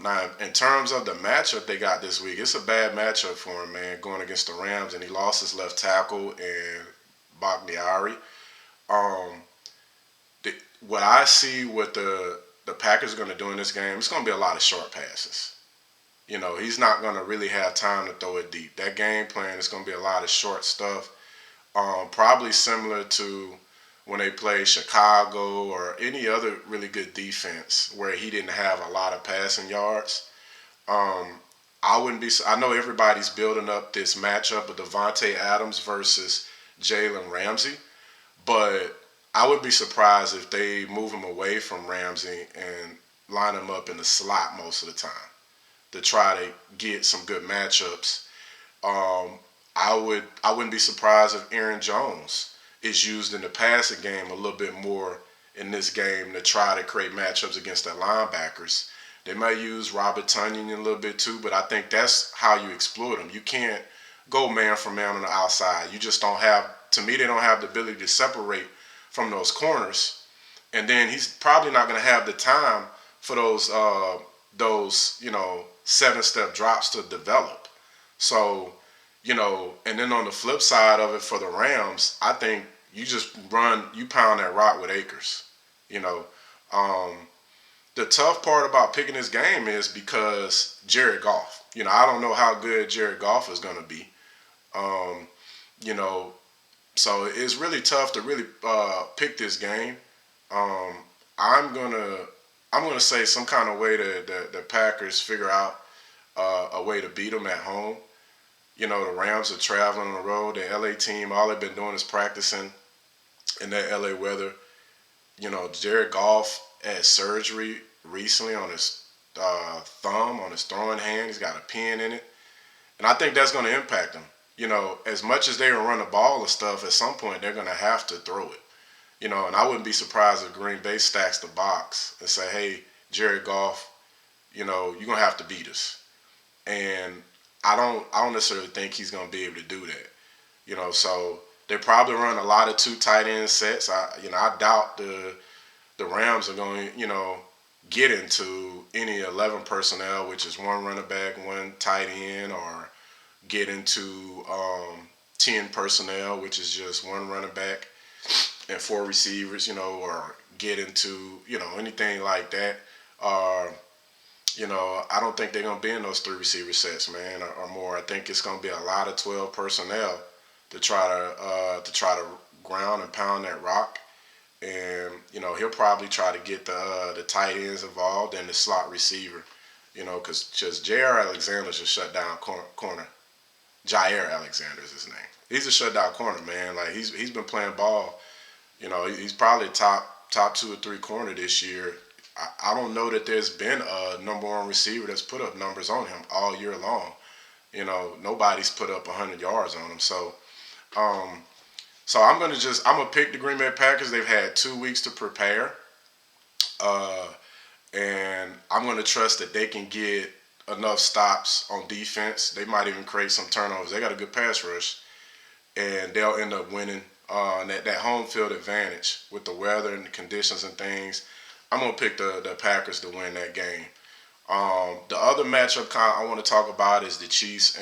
Now, in terms of the matchup they got this week, it's a bad matchup for him, man, going against the Rams, and he lost his left tackle and Bakhtiari. Um, the, what I see what the Packers are going to do in this game, it's going to be a lot of short passes. He's not going to really have time to throw it deep. That game plan is going to be a lot of short stuff. Probably similar to when they played Chicago or any other really good defense where he didn't have a lot of passing yards. Um, I wouldn't be. I know everybody's building up this matchup of Devontae Adams versus Jalen Ramsey, but I would be surprised if they move him away from Ramsey and line him up in the slot most of the time to try to get some good matchups. Um, I wouldn't be surprised if Aaron Jones is used in the passing game a little bit more in this game to try to create matchups against the linebackers. They might use Robert Tonyan a little bit too, but I think that's how you exploit them. You can't go man for man on the outside. You just don't have. To me, they don't have the ability to separate from those corners, and then he's probably not going to have the time for those 7-step drops to develop. So and then on the flip side of it for the Rams, I think you pound that rock with Akers. You know, um, the tough part about picking this game is because Jared Goff. I don't know how good Jared Goff is going to be. Um, you know, so it's really tough to really pick this game. Um, I'm gonna I'm gonna say some kind of way the Packers figure out a way to beat them at home. The Rams are traveling on the road. The LA team, all they've been doing is practicing in that LA weather. Jared Goff had surgery recently on his thumb, on his throwing hand. He's got a pin in it. And I think that's going to impact him. As much as they run the ball and stuff, at some point they're going to have to throw it. And I wouldn't be surprised if Green Bay stacks the box and say, hey, Jared Goff, you're going to have to beat us. And I don't necessarily think he's going to be able to do that. So they probably run a lot of two tight end sets. I doubt the Rams are going to, get into any 11 personnel, which is one running back, one tight end, or get into 10 personnel, which is just one running back and four receivers, or get into, anything like that. I don't think they're gonna be in those three receiver sets, man, or more. I think it's gonna be a lot of 12 personnel to try to ground and pound that rock. And he'll probably try to get the tight ends involved and the slot receiver. Because just J.R. Alexander's a shutdown corner. Jair Alexander is his name. He's a shutdown corner, man. Like he's been playing ball. He's probably top 2 or 3 corner this year. I don't know that there's been a number one receiver that's put up numbers on him all year long. Nobody's put up 100 yards on him. Um, so I'm gonna pick the Green Bay Packers. They've had 2 weeks to prepare, uh, and I'm gonna trust that they can get enough stops on defense. They might even create some turnovers. They got a good pass rush, and they'll end up winning that home field advantage with the weather and the conditions and things. I'm gonna pick the Packers to win that game. The other matchup I want to talk about is the Chiefs